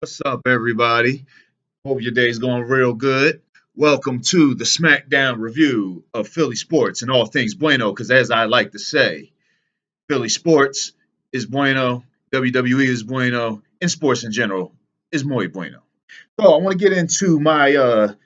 What's up, everybody? Hope your day's going real good. Welcome to the Smackdown review of Philly sports and all things bueno, because as I like to say, Philly sports is bueno, WWE is bueno, and sports in general is muy bueno. So I want to get into my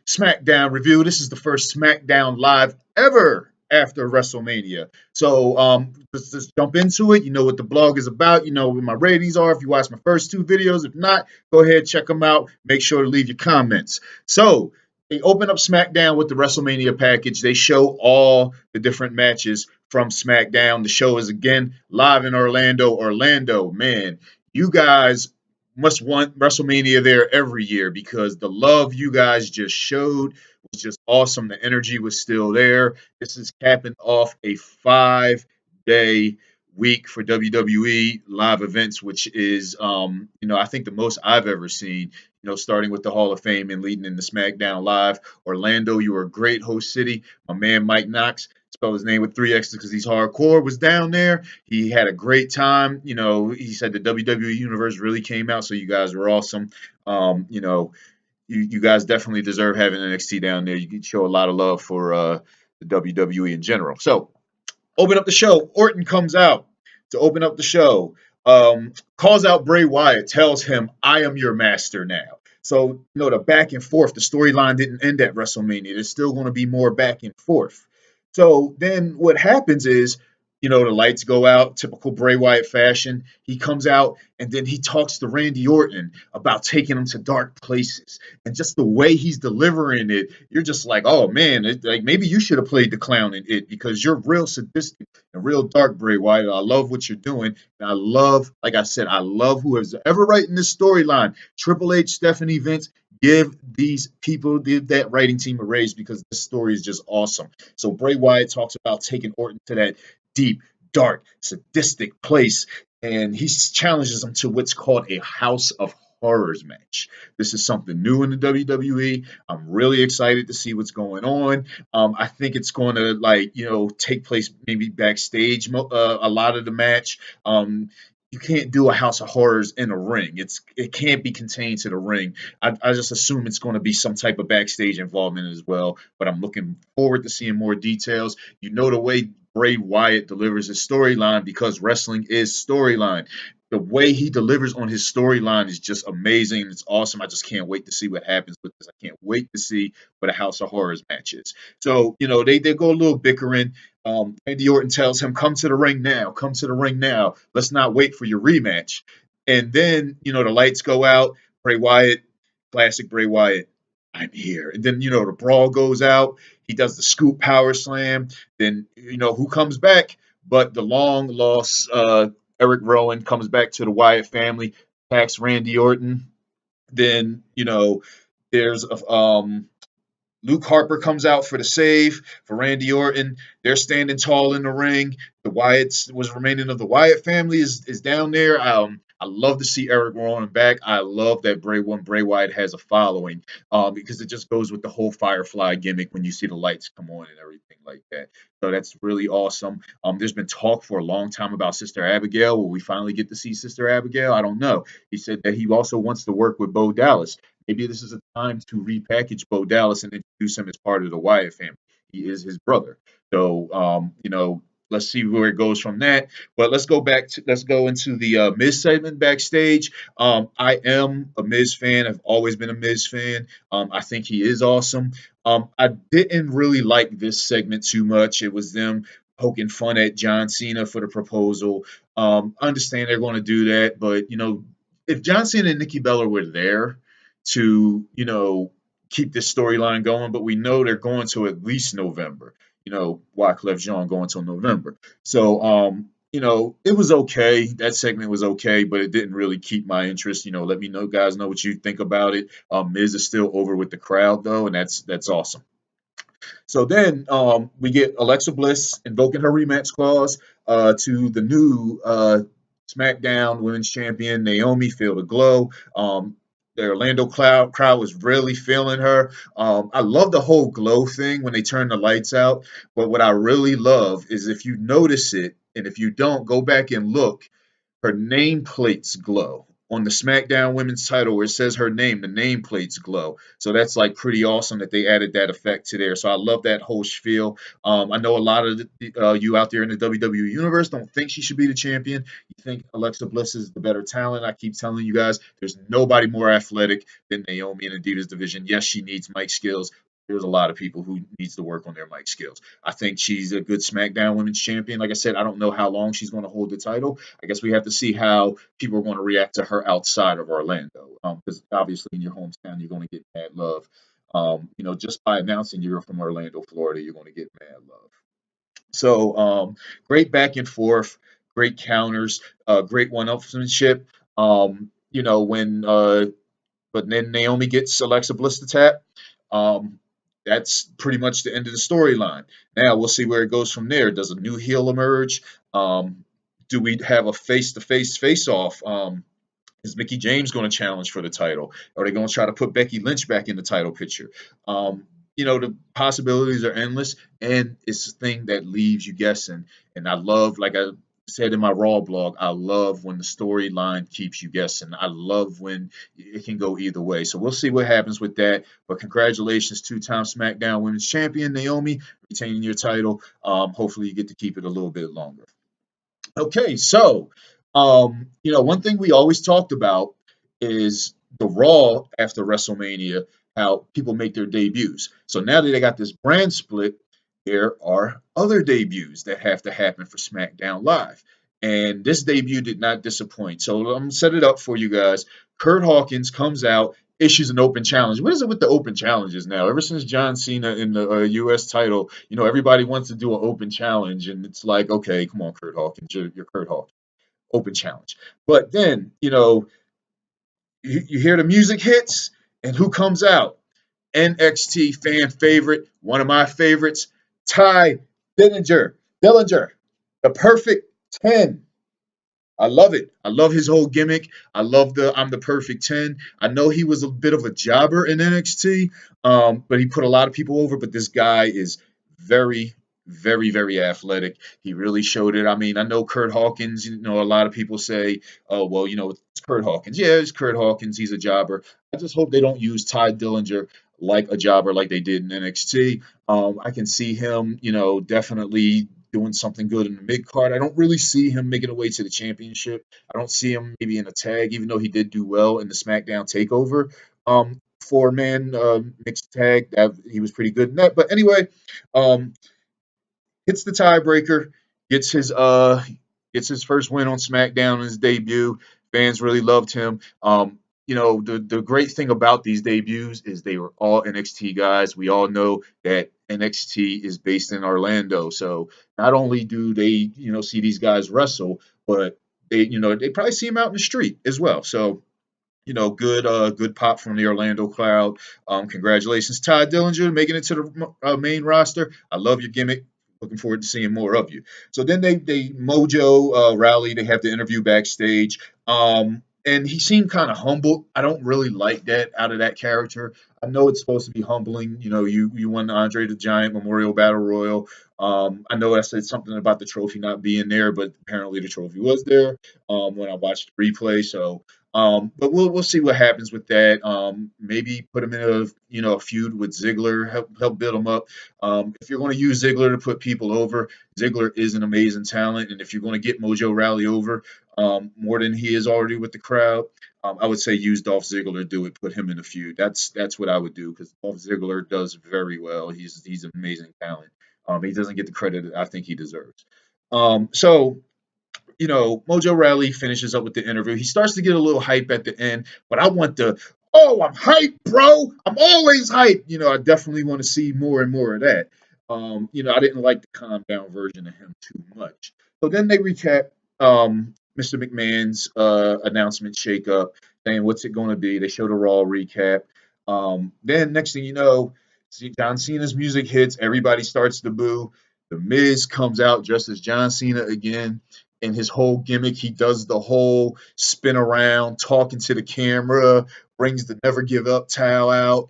SmackDown review. This is the first SmackDown live ever after WrestleMania. So let's just jump into it. You know what the blog is about. You know what my ratings are. If you watched my first two videos, if not, go ahead, check them out. Make sure to leave your comments. So they open up SmackDown with the WrestleMania package. They show all the different matches from SmackDown. The show is again live in Orlando. Orlando, man, you guys must want WrestleMania there every year because the love you guys just showed was just awesome. The energy was still there. This is capping off a 5-day week for WWE live events, which is, I think the most I've ever seen. Starting with the Hall of Fame and leading into SmackDown Live. Orlando, you were a great host city. My man Mike Knox, spell his name with three X's because he's hardcore, was down there. He had a great time. He said the WWE universe really came out, so you guys were awesome. You guys definitely deserve having NXT down there. You can show a lot of love for the WWE in general. So, open up the show. Orton comes out to open up the show. Calls out Bray Wyatt, tells him, "I am your master now." So, the back and forth, the storyline didn't end at WrestleMania. There's still going to be more back and forth. So then what happens is, the lights go out, typical Bray Wyatt fashion. He comes out and then he talks to Randy Orton about taking him to dark places. And just the way he's delivering it, you're just like, oh man, like maybe you should have played the clown in it because you're real sadistic and real dark, Bray Wyatt. I love what you're doing. And I love, like I said, I love whoever's ever writing this storyline. Triple H, Stephanie, Vince, give these people, give that writing team a raise because this story is just awesome. So Bray Wyatt talks about taking Orton to that deep, dark, sadistic place, and he challenges him to what's called a House of Horrors match. This is something new in the WWE. I'm really excited to see what's going on. I think it's going to take place maybe backstage a lot of the match. You can't do a House of Horrors in a ring. It can't be contained to the ring. I just assume it's going to be some type of backstage involvement as well. But I'm looking forward to seeing more details. The way Bray Wyatt delivers his storyline because wrestling is storyline. The way he delivers on his storyline is just amazing. It's awesome. I just can't wait to see what happens with this. I can't wait to see what a House of Horrors match is. So, they go a little bickering. Randy Orton tells him, come to the ring now. Come to the ring now. Let's not wait for your rematch. And then, the lights go out. Bray Wyatt, classic Bray Wyatt, I'm here. And then, the brawl goes out. He does the scoop power slam. Then, who comes back? But the long lost Eric Rowan comes back to the Wyatt family, attacks Randy Orton. Then, there's Luke Harper comes out for the save for Randy Orton. They're standing tall in the ring. The Wyatts was remaining of the Wyatt family is down there. I love to see Eric Rowan back. I love that Bray Wyatt has a following because it just goes with the whole Firefly gimmick when you see the lights come on and everything like that. So that's really awesome. There's been talk for a long time about Sister Abigail. Will we finally get to see Sister Abigail? I don't know. He said that he also wants to work with Bo Dallas. Maybe this is a time to repackage Bo Dallas and introduce him as part of the Wyatt family. He is his brother. So, let's see where it goes from that. But let's go into the Miz segment backstage. I am a Miz fan. I've always been a Miz fan. I think he is awesome. I didn't really like this segment too much. It was them poking fun at John Cena for the proposal. I understand they're going to do that, but if John Cena and Nikki Bella were there to, keep this storyline going, but we know they're going to at least November. Wyclef Jean going till November. So, it was okay. That segment was okay, but it didn't really keep my interest. Let me know, guys, know what you think about it. Miz is still over with the crowd, though, and that's awesome. So then we get Alexa Bliss invoking her rematch clause to the new SmackDown Women's Champion, Naomi, Feel the Glow. The Orlando crowd was really feeling her. I love the whole glow thing when they turn the lights out. But what I really love is if you notice it, and if you don't, go back and look, her nameplates glow. on the SmackDown Women's title where it says her name, the nameplates glow. So that's like pretty awesome that they added that effect to there. So I love that whole spiel. I know a lot of you out there in the WWE universe don't think she should be the champion. You think Alexa Bliss is the better talent. I keep telling you guys, there's nobody more athletic than Naomi in the Divas division. Yes, she needs mic skills. There's a lot of people who needs to work on their mic skills. I think she's a good SmackDown Women's Champion. Like I said, I don't know how long she's going to hold the title. I guess we have to see how people are going to react to her outside of Orlando. Because obviously in your hometown, you're going to get mad love. Just by announcing you're from Orlando, Florida, you're going to get mad love. So great back and forth, great counters, great one-upsmanship. When but then Naomi gets Alexa Bliss to tap. Um, that's pretty much the end of the storyline. Now we'll see where it goes from there. Does a new heel emerge? Do we have a face-to-face face-off? Is Mickie James going to challenge for the title? Are they going to try to put Becky Lynch back in the title picture? The possibilities are endless, and it's a thing that leaves you guessing. And I love, like I said in my Raw blog, I love when the storyline keeps you guessing. I love when it can go either way. So we'll see what happens with that. But congratulations, two-time SmackDown Women's Champion Naomi, retaining your title. Hopefully you get to keep it a little bit longer. Okay, so one thing we always talked about is the Raw after WrestleMania, how people make their debuts. So now that they got this brand split, there are other debuts that have to happen for SmackDown Live. And this debut did not disappoint. So I'm gonna set it up for you guys. Kurt Hawkins comes out, issues an open challenge. What is it with the open challenges now? Ever since John Cena in the U.S. title, everybody wants to do an open challenge, and it's like, okay, come on, Kurt Hawkins, you're Kurt Hawkins, open challenge. But then, you hear the music hits, and who comes out? NXT fan favorite, one of my favorites, Ty Dillinger, the perfect 10. I love it. I love his whole gimmick. I love the I'm the perfect 10. I know he was a bit of a jobber in NXT, but he put a lot of people over. But this guy is very, very, very athletic. He really showed it. I mean, I know Kurt Hawkins, a lot of people say, oh, well, it's Kurt Hawkins. Yeah, it's Kurt Hawkins. He's a jobber. I just hope they don't use Ty Dillinger like a jobber like they did in NXT. I can see him, definitely doing something good in the mid card. I don't really see him making a way to the championship. I don't see him maybe in a tag, even though he did do well in the SmackDown Takeover. 4-man mixed tag, he was pretty good in that. But anyway, hits the tiebreaker, gets his first win on SmackDown in his debut. Fans really loved him. The great thing about these debuts is they were all NXT guys. We all know that NXT is based in Orlando, so not only do they see these guys wrestle, but they probably see them out in the street as well. So good pop from the Orlando crowd. Congratulations, Ty Dillinger, making it to the main roster. I love your gimmick. Looking forward to seeing more of you. So then they Mojo rally. They have the interview backstage. And he seemed kind of humble. I don't really like that out of that character. I know it's supposed to be humbling. You won the Andre the Giant Memorial Battle Royal. I know I said something about the trophy not being there, but apparently the trophy was there when I watched the replay. So, but we'll see what happens with that. Maybe put him in a feud with Ziggler, help build him up. If you're going to use Ziggler to put people over, Ziggler is an amazing talent, and if you're going to get Mojo Rawley over more than he is already with the crowd, I would say use Dolph Ziggler to do it. Put him in a feud. That's what I would do because Dolph Ziggler does very well. He's an amazing talent. He doesn't get the credit I think he deserves. So Mojo Rawley finishes up with the interview. He starts to get a little hype at the end, but I want I'm hyped, bro. I'm always hyped. I definitely want to see more and more of that. I didn't like the calm down version of him too much. So then they recap Mr. McMahon's announcement shakeup, saying what's it going to be. They showed a Raw recap. Then next thing you know, John Cena's music hits. Everybody starts to boo. The Miz comes out dressed as John Cena again. And his whole gimmick, he does the whole spin around, talking to the camera, brings the never give up towel out.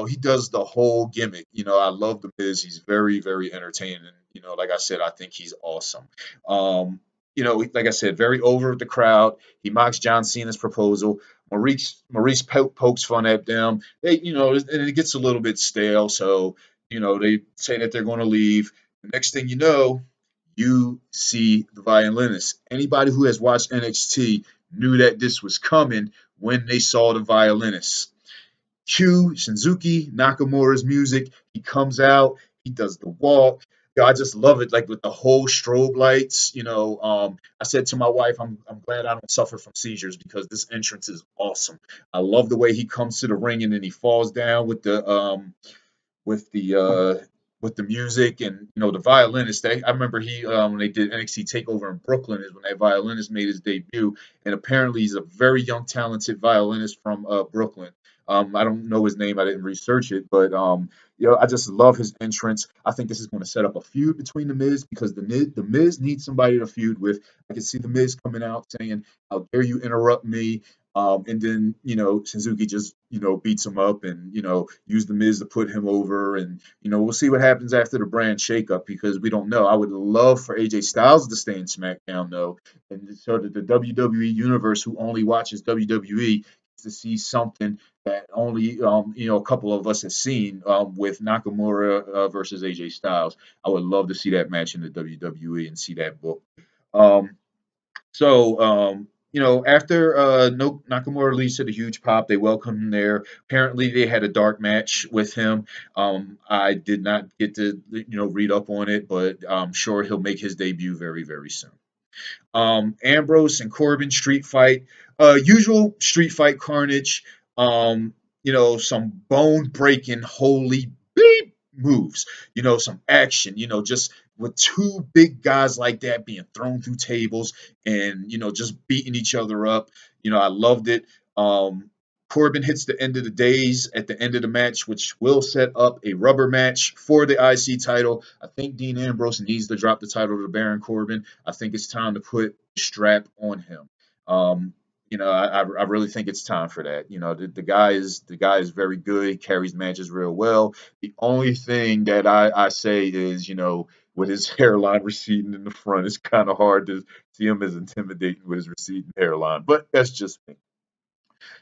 He does the whole gimmick. I love the Miz. He's very, very entertaining. Like I said, I think he's awesome. like I said, very over with the crowd. He mocks John Cena's proposal. Maurice pokes fun at them. And it gets a little bit stale. So, they say that they're going to leave. The next thing you know, you see the violinist. Anybody who has watched NXT knew that this was coming when they saw the violinist. Cue Shinzuki Nakamura's music. He comes out, he does the walk. I just love it, like with the whole strobe lights. I said to my wife, I'm glad I don't suffer from seizures because this entrance is awesome. I love the way he comes to the ring and then he falls down with the uh with the music and the violinist. I remember he when they did NXT Takeover in Brooklyn is when that violinist made his debut, and apparently he's a very young, talented violinist from Brooklyn. I don't know his name. I didn't research it, but I just love his entrance. I think this is going to set up a feud between the Miz because the Miz needs somebody to feud with. I can see the Miz coming out saying, "How dare you interrupt me?" And then, Suzuki just, beats him up and, use the Miz to put him over. And, we'll see what happens after the brand shakeup because we don't know. I would love for AJ Styles to stay in SmackDown, though, and so that the WWE universe, who only watches WWE, gets to see something that only, a couple of us have seen with Nakamura versus AJ Styles. I would love to see that match in the WWE and see that book. Um, after Nakamura leads to the huge pop, they welcome him there. Apparently, they had a dark match with him. I did not get to, read up on it, but I'm sure he'll make his debut very, very soon. Ambrose and Corbin street fight, usual street fight carnage. Some bone breaking, holy beep moves. Some action. Just with two big guys like that being thrown through tables and just beating each other up. I loved it. Corbin hits the end of the days at the end of the match, which will set up a rubber match for the IC title. I think Dean Ambrose needs to drop the title to Baron Corbin. I think it's time to put the strap on him. I really think it's time for that. The guy is very good. He carries matches real well. The only thing that I say is, with his hairline receding in the front, it's kind of hard to see him as intimidating with his receding hairline. But that's just me.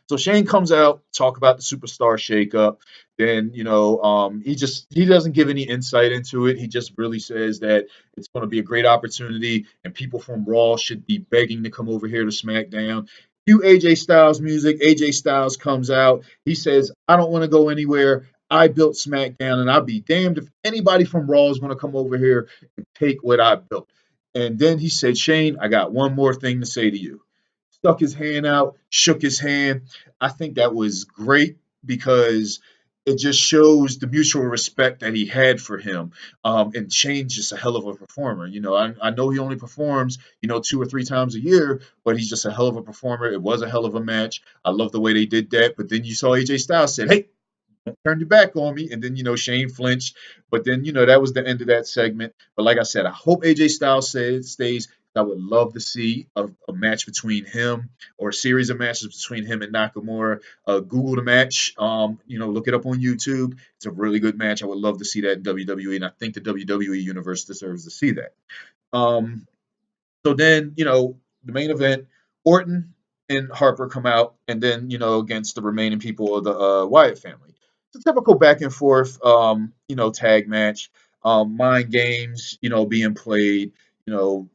So Shane comes out, talk about the superstar shakeup. Then he doesn't give any insight into it. He just really says that it's going to be a great opportunity, and people from Raw should be begging to come over here to SmackDown. Cue AJ Styles music. AJ Styles comes out. He says, "I don't want to go anywhere. I built SmackDown, and I'll be damned if anybody from Raw is going to come over here and take what I built." And then he said, "Shane, I got one more thing to say to you." Stuck his hand out, shook his hand. I think that was great because it just shows the mutual respect that he had for him. And Shane's just a hell of a performer. I know he only performs, 2 or 3 times a year, but he's just a hell of a performer. It was a hell of a match. I love the way they did that. But then you saw AJ Styles said, "Hey, don't turn your back on me." And then, Shane flinched. But then, that was the end of that segment. But like I said, I hope AJ Styles stays. I would love to see a match between him or a series of matches between him and Nakamura. Google the match. Look it up on YouTube. It's a really good match. I would love to see that in WWE, and I think the WWE universe deserves to see that. Um, so then, the main event, Orton and Harper come out, and then, against the remaining people of the Wyatt family. It's a typical back and forth, tag match. Mind games, being played. You know,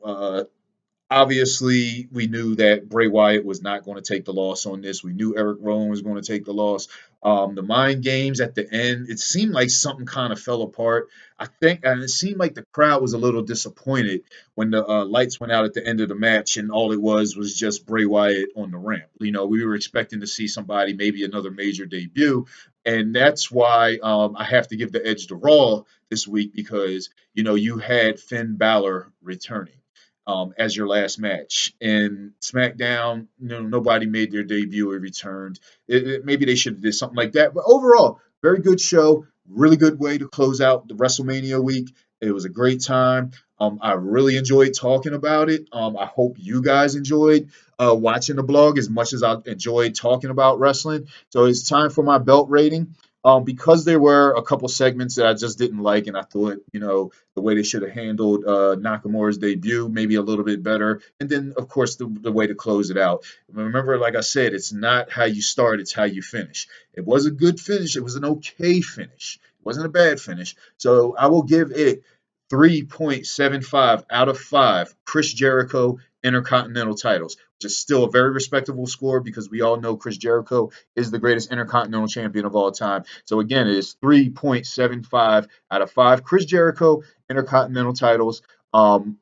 Obviously, we knew that Bray Wyatt was not going to take the loss on this. We knew Eric Rowan was going to take the loss. The mind games at the end, it seemed like something kind of fell apart. I think, and it seemed like the crowd was a little disappointed when the lights went out at the end of the match, and all it was just Bray Wyatt on the ramp. We were expecting to see somebody, maybe another major debut, and that's why I have to give the edge to Raw this week because you had Finn Balor returning as your last match. And SmackDown, nobody made their debut or returned. Maybe they should have did something like that. But overall, very good show. Really good way to close out the WrestleMania week. It was a great time. I really enjoyed talking about it. I hope you guys enjoyed watching the blog as much as I enjoyed talking about wrestling. So it's time for my belt rating. Because there were a couple segments that I just didn't like, and I thought, the way they should have handled Nakamura's debut, maybe a little bit better. And then, of course, the way to close it out. Remember, like I said, it's not how you start, it's how you finish. It was a good finish. It was an okay finish. It wasn't a bad finish. So I will give it 3.75 out of 5 Chris Jericho Intercontinental titles, which is still a very respectable score because we all know Chris Jericho is the greatest Intercontinental Champion of all time. So again, it is 3.75 out of 5 Chris Jericho Intercontinental titles. I'm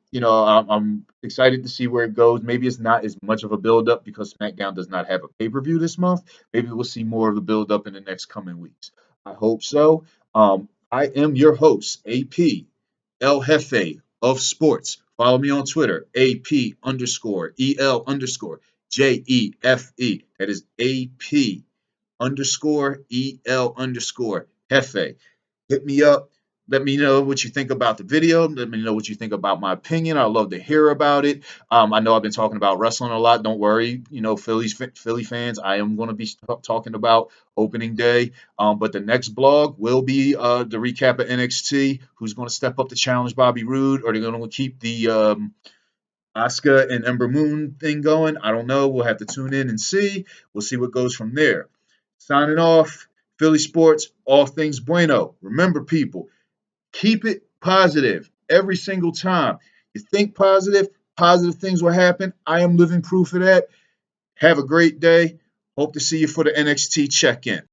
excited to see where it goes. Maybe it's not as much of a build-up because SmackDown does not have a pay-per-view this month. Maybe we'll see more of a build-up in the next coming weeks. I hope so. I am your host, AP El Jefe of Sports. Follow me on Twitter, AP_EL_JEFE. That is AP_EL_Jefe. Hit me up. Let me know what you think about the video. Let me know what you think about my opinion. I'd love to hear about it. I know I've been talking about wrestling a lot. Don't worry, Philly fans. I am going to be talking about opening day. But the next blog will be the recap of NXT. Who's going to step up to challenge Bobby Roode? Or they're going to keep the Asuka and Ember Moon thing going? I don't know. We'll have to tune in and see. We'll see what goes from there. Signing off. Philly Sports, all things bueno. Remember, people, keep it positive every single time. You think positive, positive things will happen. I am living proof of that. Have a great day. Hope to see you for the NXT check-in.